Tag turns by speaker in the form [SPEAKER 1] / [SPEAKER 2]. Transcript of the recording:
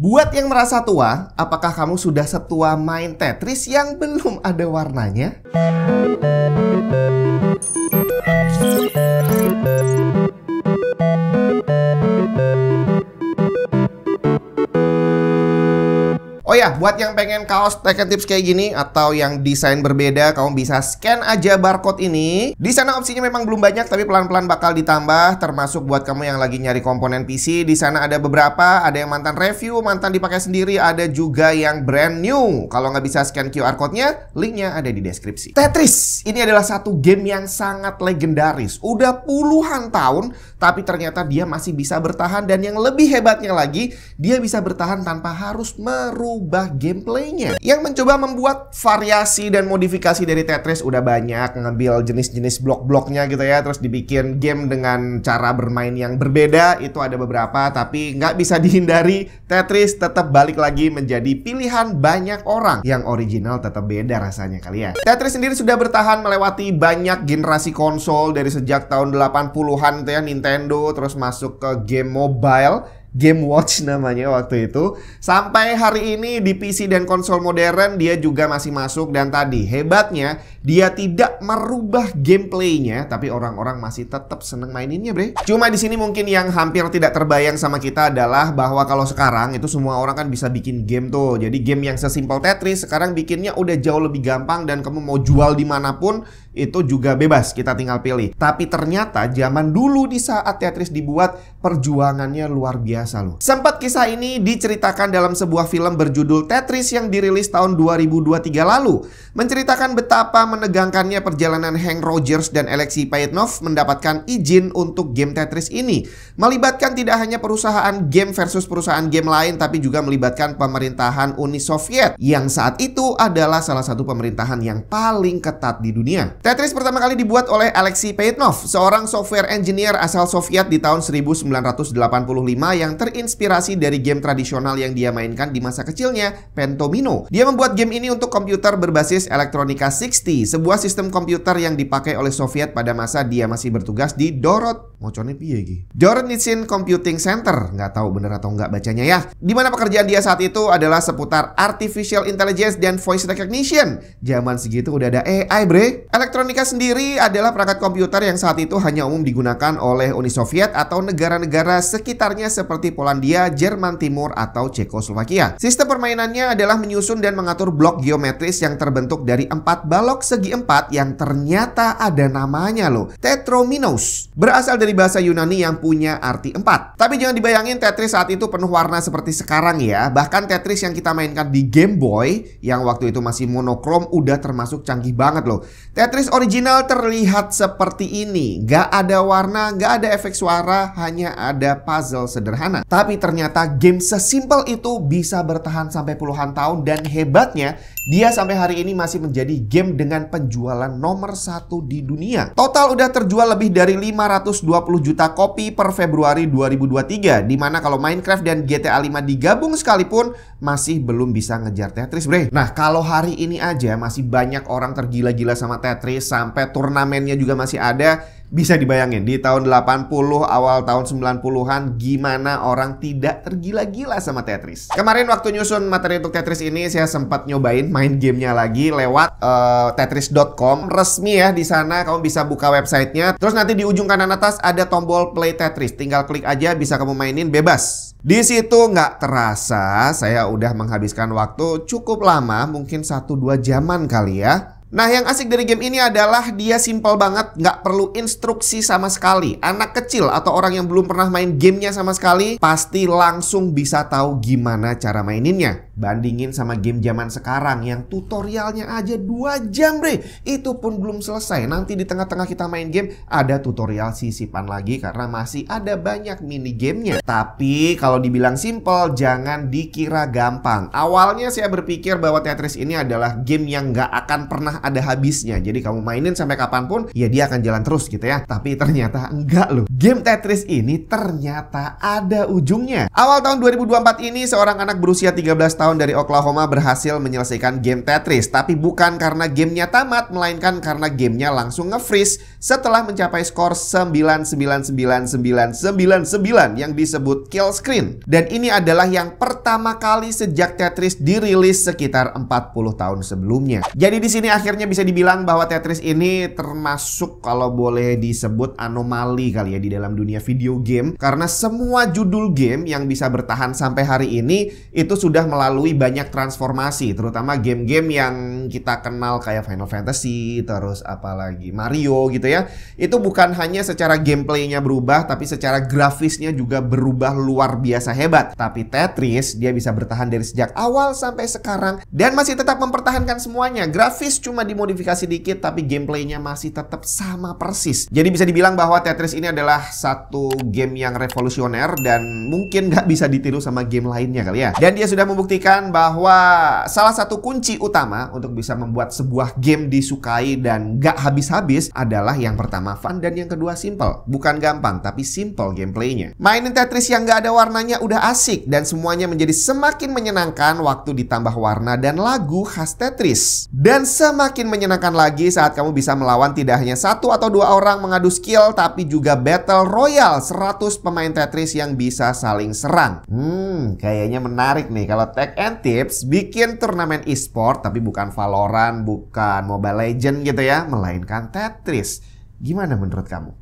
[SPEAKER 1] Buat yang merasa tua, apakah kamu sudah setua main Tetris yang belum ada warnanya? Oh ya, buat yang pengen kaos Tech and Tips kayak gini atau yang desain berbeda, kamu bisa scan aja barcode ini. Di sana opsinya memang belum banyak, tapi pelan-pelan bakal ditambah. Termasuk buat kamu yang lagi nyari komponen PC, di sana ada beberapa, ada yang mantan review, mantan dipakai sendiri, ada juga yang brand new. Kalau nggak bisa scan QR code-nya, linknya ada di deskripsi. Tetris ini adalah satu game yang sangat legendaris. Udah puluhan tahun, tapi ternyata dia masih bisa bertahan. Dan yang lebih hebatnya lagi, dia bisa bertahan tanpa harus merubah gameplaynya. Yang mencoba membuat variasi dan modifikasi dari Tetris udah banyak, ngambil jenis-jenis blok-bloknya gitu ya, terus dibikin game dengan cara bermain yang berbeda. Itu ada beberapa, tapi nggak bisa dihindari, Tetris tetap balik lagi menjadi pilihan banyak orang. Yang original tetap beda rasanya kali ya. Tetris sendiri sudah bertahan melewati banyak generasi konsol, dari sejak tahun 80-an tuh ya, Nintendo, terus masuk ke game mobile, Game Watch namanya waktu itu, sampai hari ini di PC dan konsol modern dia juga masih masuk. Dan tadi hebatnya dia tidak merubah gameplaynya, tapi orang-orang masih tetap seneng maininnya, bre. Cuma di sini mungkin yang hampir tidak terbayang sama kita adalah bahwa kalau sekarang itu semua orang kan bisa bikin game tuh. Jadi game yang sesimpel Tetris sekarang bikinnya udah jauh lebih gampang, dan kamu mau jual dimanapun itu juga bebas, kita tinggal pilih. Tapi ternyata zaman dulu di saat Tetris dibuat, perjuangannya luar biasa loh. Sempat kisah ini diceritakan dalam sebuah film berjudul Tetris yang dirilis tahun 2023 lalu. Menceritakan betapa menegangkannya perjalanan Hank Rogers dan Alexei Payetnov mendapatkan izin untuk game Tetris ini. Melibatkan tidak hanya perusahaan game versus perusahaan game lain, tapi juga melibatkan pemerintahan Uni Soviet, yang saat itu adalah salah satu pemerintahan yang paling ketat di dunia. Tetris pertama kali dibuat oleh Alexei Payetnov, seorang software engineer asal Soviet di tahun 1985 yang terinspirasi dari game tradisional yang dia mainkan di masa kecilnya, Pentomino. Dia membuat game ini untuk komputer berbasis Electronica 60, sebuah sistem komputer yang dipakai oleh Soviet pada masa dia masih bertugas di Dorotnitsin Computing Center. Nggak tahu bener atau nggak bacanya ya. Dimana pekerjaan dia saat itu adalah seputar Artificial Intelligence dan Voice Recognition. Zaman segitu udah ada AI, bre. Electronica sendiri adalah perangkat komputer yang saat itu hanya umum digunakan oleh Uni Soviet atau negara-negara sekitarnya seperti Polandia, Jerman Timur, atau Cekoslovakia. Sistem permainannya adalah menyusun dan mengatur blok geometris yang terbentuk dari 4 balok segi 4 yang ternyata ada namanya loh, Tetrominos. Berasal dari bahasa Yunani yang punya arti 4. Tapi jangan dibayangin Tetris saat itu penuh warna seperti sekarang ya. Bahkan Tetris yang kita mainkan di Game Boy yang waktu itu masih monokrom udah termasuk canggih banget loh. Tetris original terlihat seperti ini. Gak ada warna, gak ada efek suara, hanya ada puzzle sederhana. Tapi ternyata game sesimpel itu bisa bertahan sampai puluhan tahun. Dan hebatnya, dia sampai hari ini masih menjadi game dengan penjualan nomor 1 di dunia. Total udah terjual lebih dari 520 juta kopi per Februari 2023. Dimana kalau Minecraft dan GTA 5 digabung sekalipun masih belum bisa ngejar Tetris, bre. Nah, kalau hari ini aja masih banyak orang tergila-gila sama Tetris, sampai turnamennya juga masih ada. Bisa dibayangin di tahun 80, awal tahun 90-an gimana orang tidak tergila-gila sama Tetris. Kemarin waktu nyusun materi untuk Tetris ini, saya sempat nyobain main gamenya lagi lewat tetris.com resmi ya. Di sana kamu bisa buka websitenya. Terus nanti di ujung kanan atas ada tombol play Tetris. Tinggal klik aja, bisa kamu mainin bebas. Di situ nggak terasa saya udah menghabiskan waktu cukup lama, mungkin 1-2 jaman kali ya. Nah, yang asik dari game ini adalah dia simple banget, nggak perlu instruksi sama sekali. Anak kecil atau orang yang belum pernah main gamenya sama sekali pasti langsung bisa tahu gimana cara maininnya. Bandingin sama game zaman sekarang yang tutorialnya aja 2 jam, bre. Itu pun belum selesai. Nanti di tengah-tengah kita main game ada tutorial sisipan lagi karena masih ada banyak mini gamenya. Tapi kalau dibilang simple, jangan dikira gampang. Awalnya saya berpikir bahwa Tetris ini adalah game yang nggak akan pernah ada habisnya. Jadi kamu mainin sampai kapanpun, ya dia akan jalan terus gitu ya. Tapi ternyata enggak loh. Game Tetris ini ternyata ada ujungnya. Awal tahun 2024 ini, seorang anak berusia 13 tahun tahun dari Oklahoma berhasil menyelesaikan game Tetris. Tapi bukan karena gamenya tamat, melainkan karena gamenya langsung nge-freeze setelah mencapai skor 9999999 yang disebut kill screen. Dan ini adalah yang pertama kali sejak Tetris dirilis sekitar 40 tahun sebelumnya. Jadi di sini akhirnya bisa dibilang bahwa Tetris ini termasuk kalau boleh disebut anomali kali ya di dalam dunia video game. Karena semua judul game yang bisa bertahan sampai hari ini itu sudah melalui banyak transformasi, terutama game-game yang kita kenal kayak Final Fantasy, terus apalagi Mario gitu ya. Itu bukan hanya secara gameplaynya berubah, tapi secara grafisnya juga berubah luar biasa hebat. Tapi Tetris dia bisa bertahan dari sejak awal sampai sekarang dan masih tetap mempertahankan semuanya. Grafis cuma dimodifikasi dikit, tapi gameplaynya masih tetap sama persis. Jadi bisa dibilang bahwa Tetris ini adalah satu game yang revolusioner dan mungkin nggak bisa ditiru sama game lainnya kali ya. Dan dia sudah membuktikan bahwa salah satu kunci utama untuk bisa membuat sebuah game disukai dan gak habis-habis adalah yang pertama fun dan yang kedua simple. Bukan gampang, tapi simple gameplaynya. Mainin Tetris yang gak ada warnanya udah asik dan semuanya menjadi semakin menyenangkan waktu ditambah warna dan lagu khas Tetris. Dan semakin menyenangkan lagi saat kamu bisa melawan tidak hanya satu atau dua orang mengadu skill, tapi juga battle royale 100 pemain Tetris yang bisa saling serang. Kayaknya menarik nih kalau Tech and Tips bikin turnamen e-sport tapi bukan Valorant, bukan Mobile Legends gitu ya, melainkan Tetris. Gimana menurut kamu?